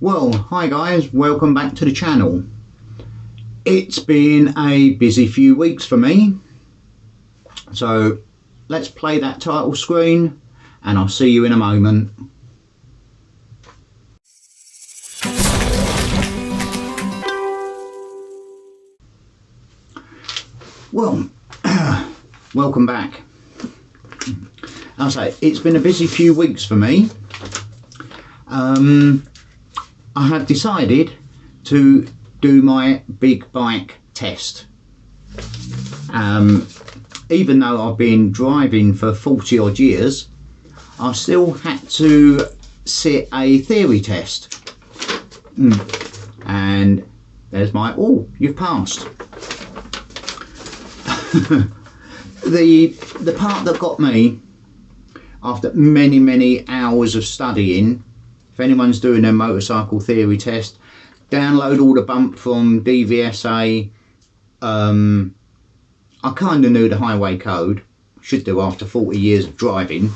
Well, hi guys, welcome back to the channel. It's been a busy few weeks for me, so let's play that title screen and I'll see you in a moment. Well, welcome back. I'll say it's been a busy few weeks for me. I have decided to do my big bike test. Even though I've been driving for 40 odd years, I still had to sit a theory test. And there's my, oh, you've passed. The part that got me, after many hours of studying, if anyone's doing a motorcycle theory test, download all the bump from DVSA. I kind of knew the highway code, should do after 40 years of driving,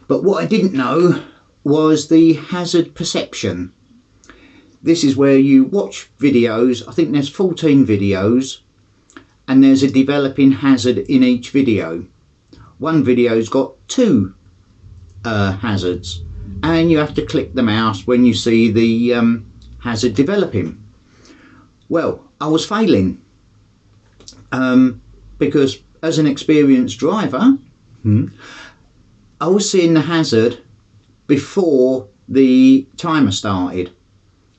but what I didn't know was the hazard perception. This is where you watch videos. I think there's 14 videos and there's a developing hazard in each video. One video's got two hazards, and you have to click the mouse when you see the hazard developing. Well, I was failing because as an experienced driver, I was seeing the hazard before the timer started,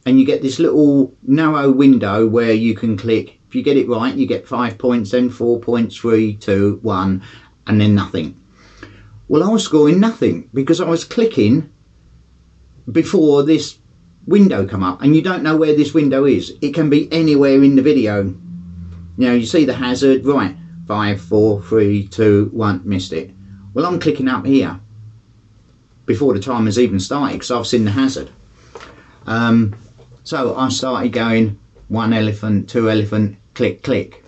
and you get this little narrow window where you can click. If you get it right, you get 5 points, then 4 points, 3, 2, 1, and then nothing. Well, I was scoring nothing because I was clicking before this window come up, and you don't know where this window is. It can be anywhere in the video. You know, you see the hazard, right, 5, 4, 3, 2, 1, missed it. Well, I'm clicking up here before the timer's even started because I've seen the hazard. So I started going 1 elephant, 2 elephant, click, click.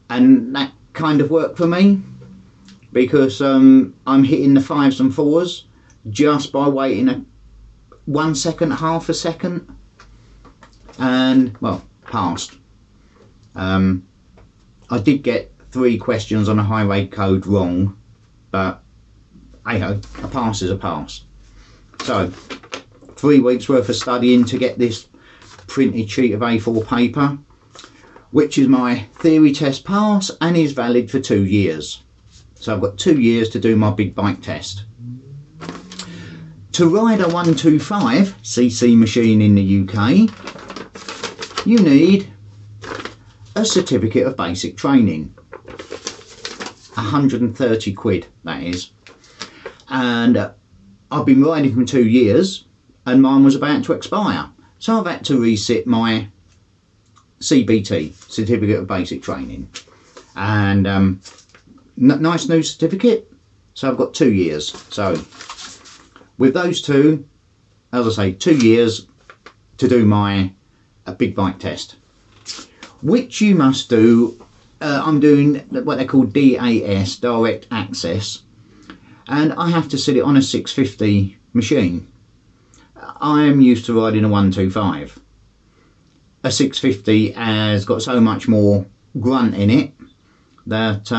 And that kind of worked for me because I'm hitting the 5s and 4s just by waiting 1 second, half a second, and well, passed. I did get 3 questions on a highway code wrong, but hey ho, a pass is a pass. So 3 weeks worth of studying to get this printed sheet of A4 paper, which is my theory test pass and is valid for 2 years. So I've got 2 years to do my big bike test. To ride a 125cc machine in the UK, you need a certificate of basic training. 130 quid, that is. And I've been riding for 2 years and mine was about to expire. So I've had to resit my CBT, certificate of basic training. And nice new certificate. So I've got 2 years. So with those two, as I say, 2 years to do my big bike test, which you must do. I'm doing what they call DAS, direct access, and I have to sit it on a 650 machine. I am used to riding a 125. A 650 has got so much more grunt in it that,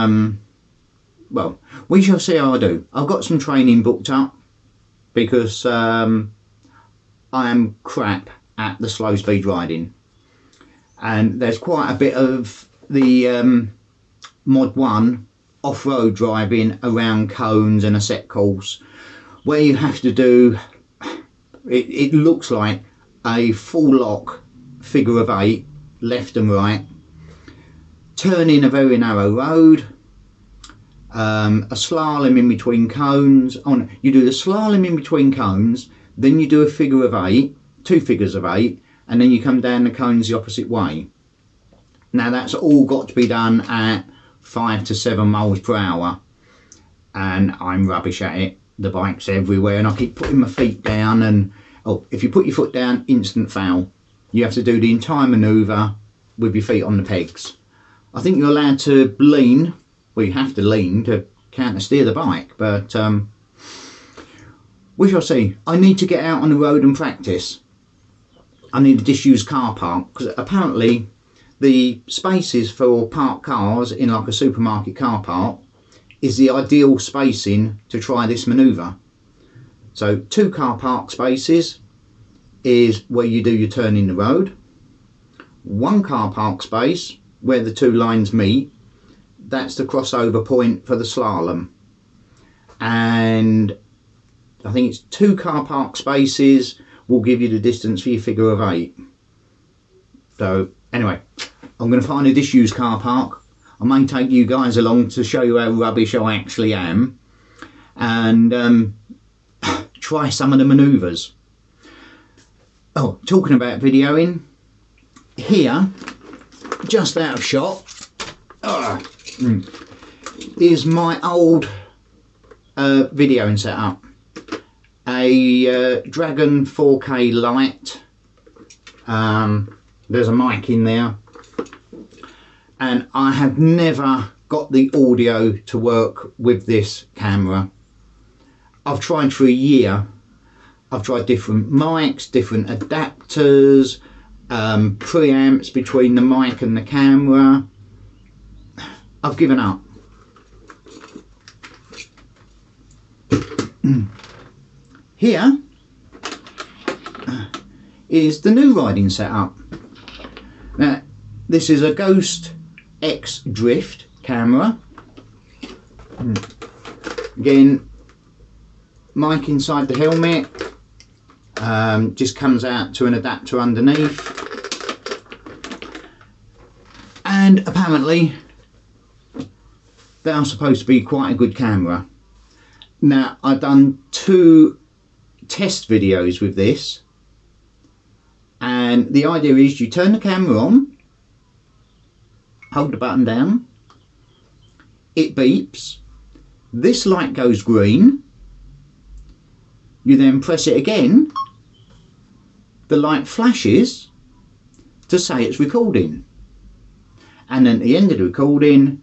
well, we shall see how I do. I've got some training booked up, because I am crap at the slow speed riding, and there's quite a bit of the mod 1 off-road driving around cones and a set course where you have to do it looks like a full lock figure of 8 left and right, turning a very narrow road, a slalom in between cones. You do the slalom in between cones, then you do a figure of 8, 2 figures of 8, and then you come down the cones the opposite way. Now that's all got to be done at 5 to 7 miles per hour, and I'm rubbish at it. The bike's everywhere and I keep putting my feet down, and if you put your foot down, instant foul. You have to do the entire manoeuvre with your feet on the pegs. I think you're allowed to lean. Well, you have to lean to counter steer the bike, but we shall see. I need to get out on the road and practice. I need a disused car park, because apparently the spaces for parked cars in like a supermarket car park is the ideal spacing to try this manoeuvre. So 2 car park spaces is where you do your turn in the road. 1 car park space where the 2 lines meet, that's the crossover point for the slalom. And I think it's 2 car park spaces will give you the distance for your figure of 8. So anyway, I'm going to find a disused car park. I may take you guys along to show you how rubbish I actually am, and try some of the manoeuvres. Oh, talking about videoing, here, just out of shot, is my old videoing setup. A Dragon 4K Lite. There's a mic in there, and I have never got the audio to work with this camera. I've tried for a year. I've tried different mics, different adapters, preamps between the mic and the camera. I've given up. Here is the new riding setup. Now, this is a Ghost X Drift camera. Again, mic inside the helmet, just comes out to an adapter underneath. And apparently, they are supposed to be quite a good camera. Now, I've done 2 test videos with this, and the idea is you turn the camera on, hold the button down, it beeps, this light goes green, you then press it again, the light flashes to say it's recording, and then at the end of the recording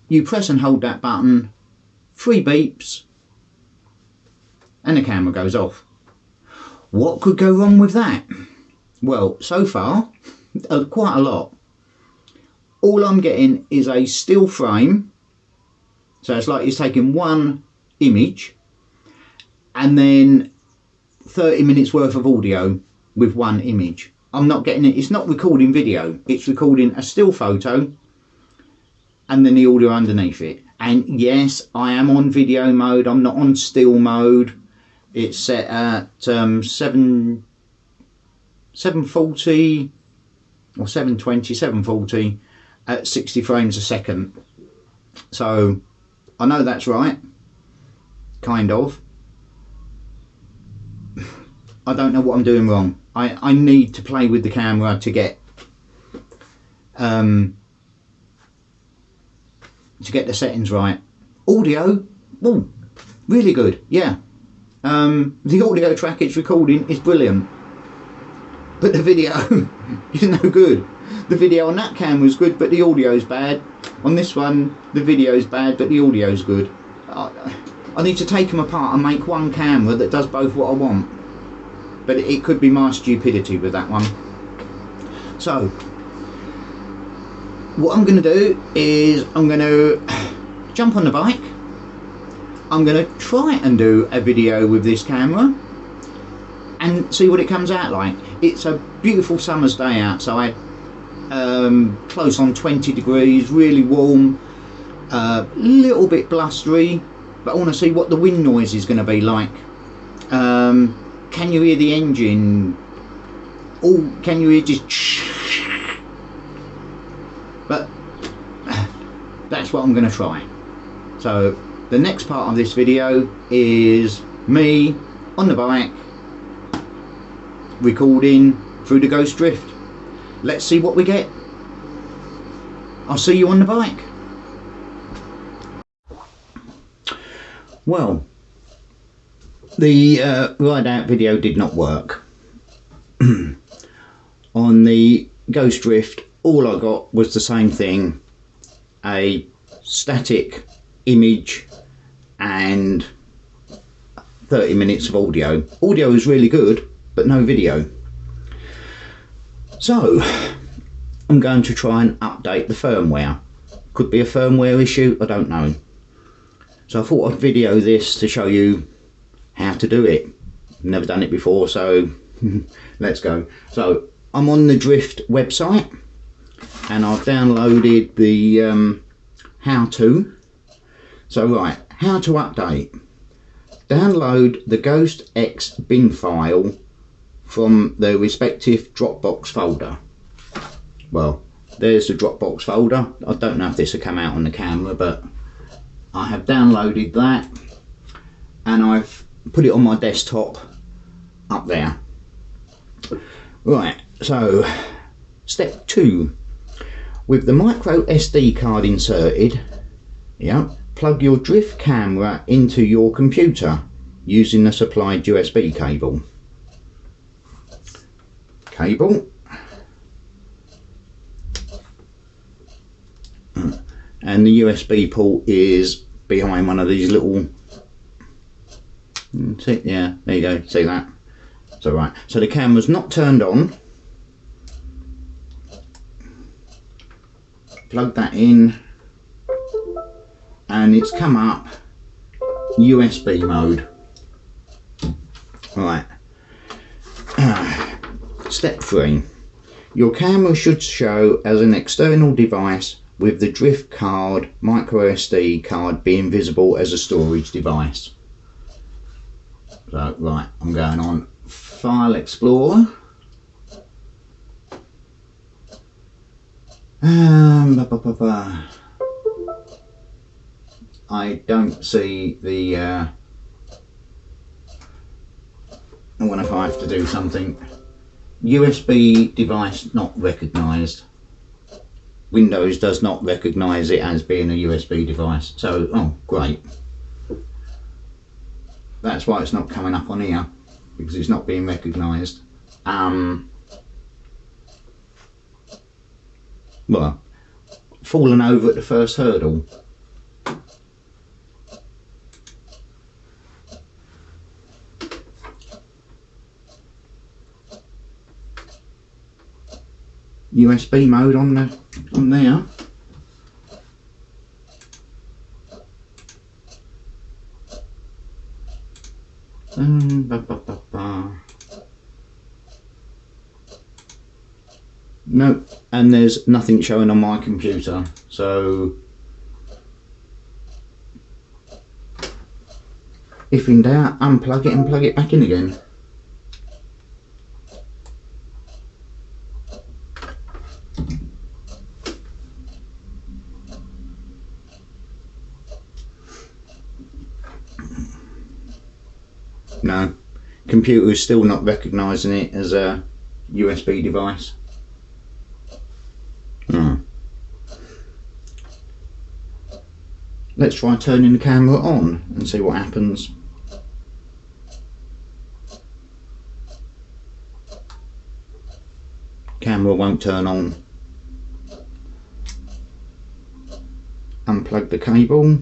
you press and hold that button, 3 beeps, and the camera goes off. What could go wrong with that? Well, so far, quite a lot. All I'm getting is a still frame, so it's like it's taking 1 image and then 30 minutes worth of audio with 1 image. I'm not getting it, it's not recording video, it's recording a still photo and then the audio underneath it. And yes, I am on video mode, I'm not on still mode. It's set at 740 or 720, 740 at 60 frames a second. So I know that's right, kind of. I don't know what I'm doing wrong. I need to play with the camera to get the settings right. Audio, oh, really good, yeah. The audio track it's recording is brilliant, but the video is no good. The video on that camera is good, but the audio is bad. On this one, the video is bad, but the audio is good. I need to take them apart and make one camera that does both what I want. But it could be my stupidity with that one. So, what I'm going to do is I'm going to jump on the bike. I'm going to try and do a video with this camera and see what it comes out like. It's a beautiful summer's day outside, close on 20 degrees, really warm, little bit blustery, but I want to see what the wind noise is going to be like. Can you hear the engine? Oh, can you hear just... But that's what I'm going to try. So the next part of this video is me on the bike recording through the Ghost Drift. Let's see what we get. I'll see you on the bike. Well, the ride out video did not work. On the Ghost Drift, all I got was the same thing, a static image and 30 minutes of audio. Audio is really good, but no video. So I'm going to try and update the firmware. Could be a firmware issue, I don't know. So I thought I'd video this to show you how to do it. Never done it before, so let's go. So I'm on the Drift website and I've downloaded the how-to. So right, how to update. Download the Ghost X bin file from the respective Dropbox folder. Well, there's the Dropbox folder. I don't know if this will come out on the camera, but I have downloaded that and I've put it on my desktop up there. Right, so step 2. With the micro SD card inserted, plug your Drift camera into your computer using the supplied USB cable. And the USB port is behind one of these little, see, yeah, there you go, see that? So right, so the camera's not turned on. Plug that in and it's come up USB mode. Right. Step 3. Your camera should show as an external device with the Drift card, micro SD card being visible as a storage device. So right, I'm going on File Explorer. I don't see the I wonder if I have to do something. USB device not recognised. Windows does not recognise it as being a USB device. So, oh great. That's why it's not coming up on here, because it's not being recognised. Well, fallen over at the first hurdle. USB mode on there. No, and there's nothing showing on my computer, so if in doubt, unplug it and plug it back in again. No, computer is still not recognising it as a USB device. Let's try turning the camera on and see what happens. Camera won't turn on. Unplug the cable.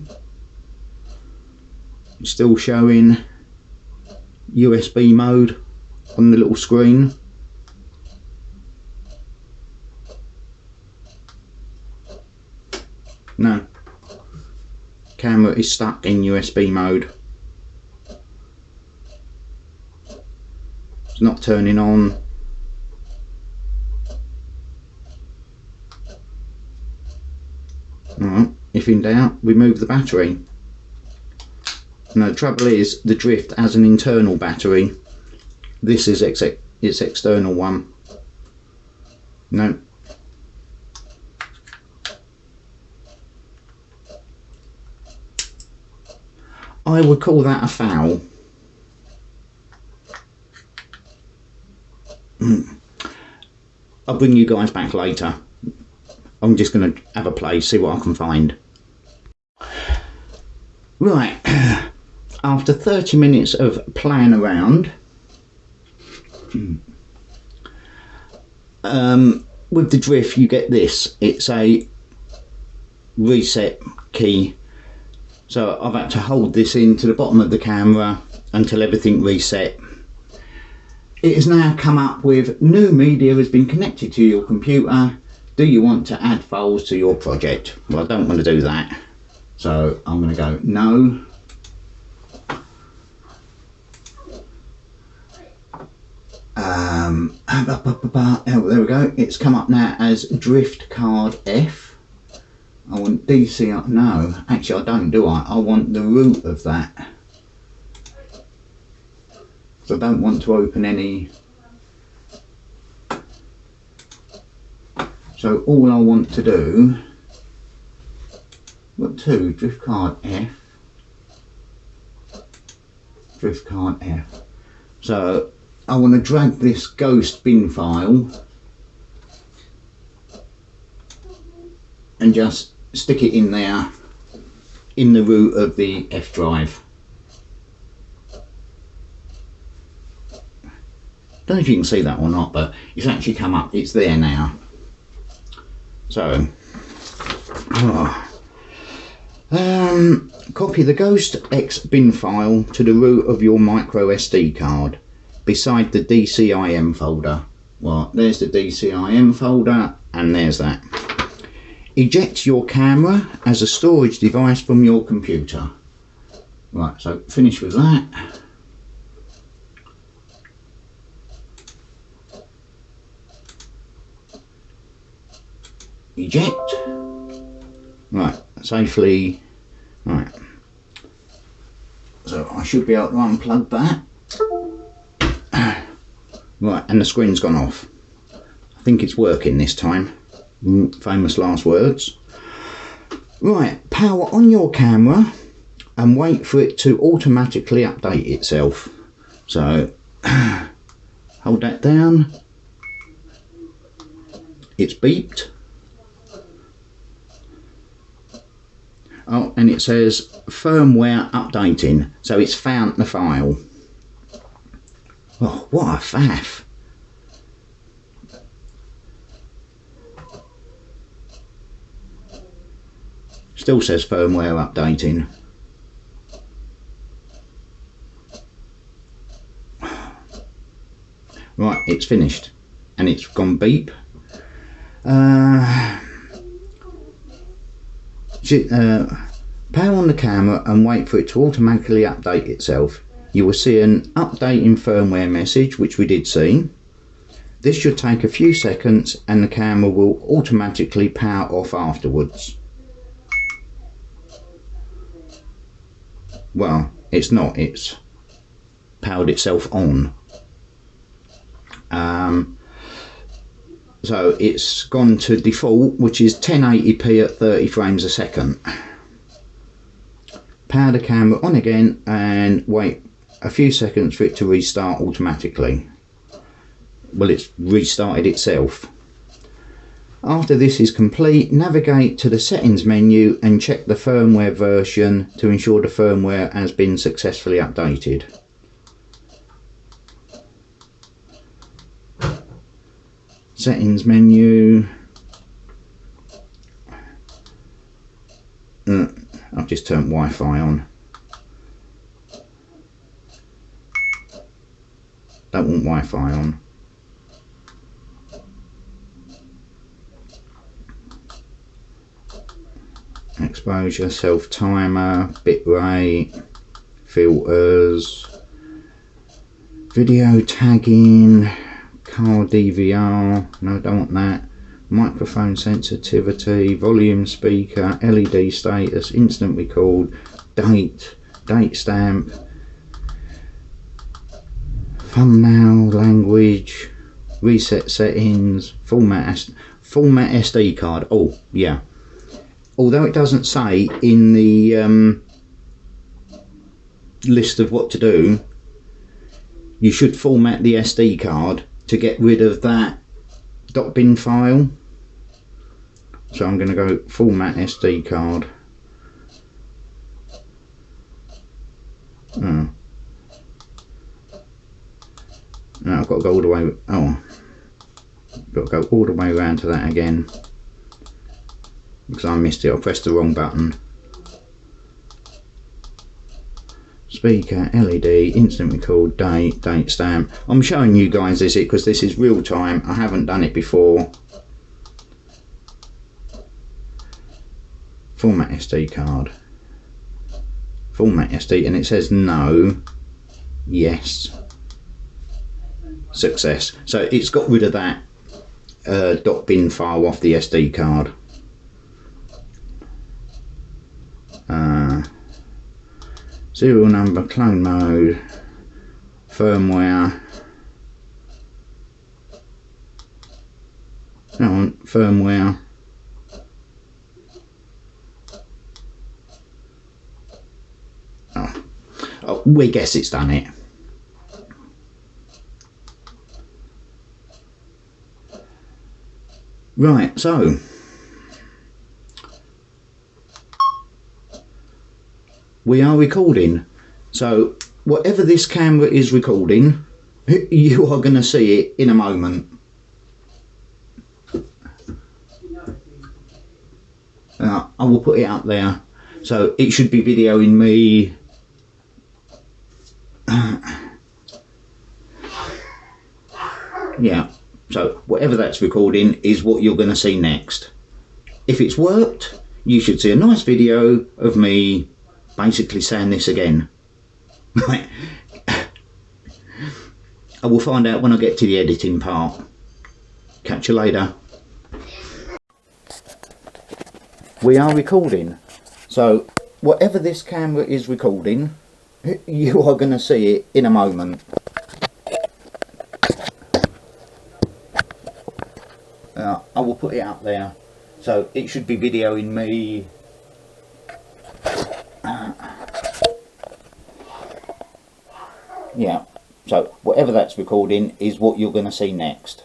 It's still showing USB mode on the little screen. No, camera is stuck in USB mode. It's not turning on. Alright, if in doubt, remove the battery. Now the trouble is, the Drift has an internal battery. This is its external one. No. I would call that a foul. I'll bring you guys back later. I'm just going to have a play, see what I can find. Right, after 30 minutes of playing around with the Drift, you get this. It's a reset key. So I've had to hold this into the bottom of the camera until everything reset. it has now come up with new media has been connected to your computer. Do you want to add files to your project? Well, I don't want to do that, so I'm going to go no. There we go. It's come up now as drift card F. I want DC. No, actually I don't, do I? I want the root of that. So I don't want to open any. So all I want to do, what two, drift card F, drift card F. So I want to drag this ghost bin file and just stick it in there in the root of the F drive. Don't know if you can see that or not, but it's actually come up, it's there now. So copy the ghost X bin file to the root of your micro SD card beside the DCIM folder. Well, there's the DCIM folder and there's that. Eject your camera as a storage device from your computer. Right, so finish with that. Eject. Right, safely. Right. So I should be able to unplug that. Right, and the screen's gone off. I think it's working this time. Famous last words. Right, power on your camera and wait for it to automatically update itself. So hold that down. It's beeped. Oh, and it says firmware updating. So it's found the file. Oh, what a faff. Still says firmware updating. Right, it's finished. And it's gone beep. Power on the camera and wait for it to automatically update itself. You will see an updating firmware message, which we did see. This should take a few seconds and the camera will automatically power off afterwards. Well, it's not, it's powered itself on. So it's gone to default, which is 1080p at 30 frames a second. Power the camera on again and wait a few seconds for it to restart automatically. Well, it's restarted itself. After this is complete, navigate to the settings menu and check the firmware version to ensure the firmware has been successfully updated. Settings menu. I've just turned Wi-Fi on. Don't want Wi-Fi on. Exposure, self-timer, bitrate, filters, video tagging, car DVR, no, don't want that, microphone sensitivity, volume speaker, LED status, instant record, date stamp, thumbnail, language, reset settings, format SD card. Oh yeah, although it doesn't say in the list of what to do, you should format the SD card to get rid of that .bin file. So I'm going to go format SD card. Oh. No, I've got to go all the way. Oh, got to go all the way around to that again because I missed it. I pressed the wrong button. speaker, LED, instant record, date stamp. I'm showing you guys this because this is real time. I haven't done it before. Format SD card. Format SD, and it says no, yes, success. So it's got rid of that .bin file off the SD card. Serial number, clone mode, firmware. Firmware. Oh, we guess it's done it. Right, so we are recording. So whatever this camera is recording, you are going to see it in a moment. I will put it up there. So it should be videoing me. Yeah, so whatever that's recording is what you're going to see next. If it's worked, you should see a nice video of me basically saying this again. Right. I will find out when I get to the editing part. Catch you later. We are recording. So whatever this camera is recording, you are going to see it in a moment. I will put it up there. So it should be videoing me. Yeah, so whatever that's recording is what you're going to see next.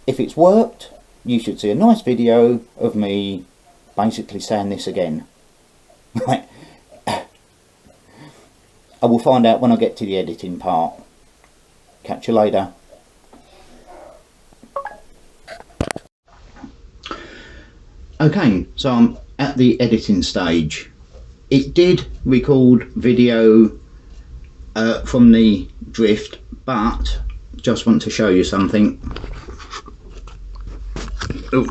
If it's worked, you should see a nice video of me basically saying this again. Right. I will find out when I get to the editing part. Catch you later. Okay, so I'm at the editing stage. It did record video from the drift, but just want to show you something. Oh.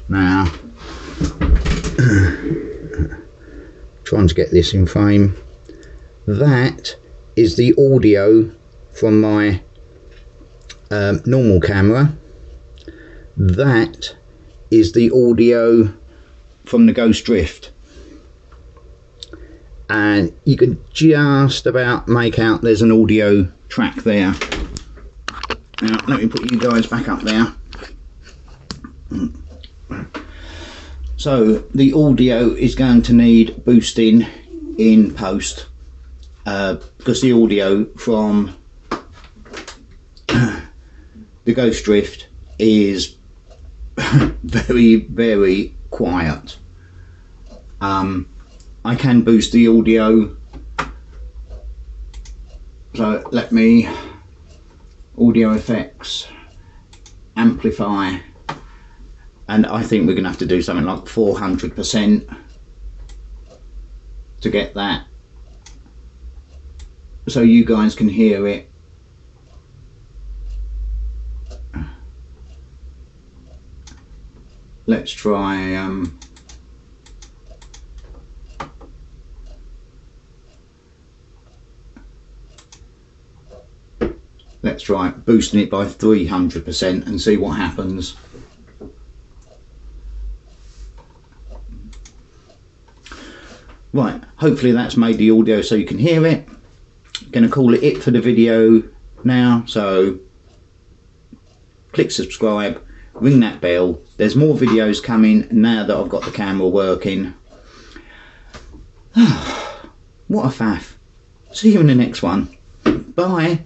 Now, trying to get this in frame. That is the audio from my normal camera. That is the audio from the Ghost Drift, and you can just about make out there's an audio track there. Now let me put you guys back up there. So the audio is going to need boosting in post, because the audio from the Ghost Drift is very quiet. I can boost the audio, so let me audio effects, amplify, and I think we're gonna have to do something like 400% to get that so you guys can hear it. Let's try let's try boosting it by 300% and see what happens. Right, hopefully that's made the audio so you can hear it. Going to call it for the video now, so click subscribe, ring that bell. There's more videos coming now that I've got the camera working. What a faff. See you in the next one. Bye.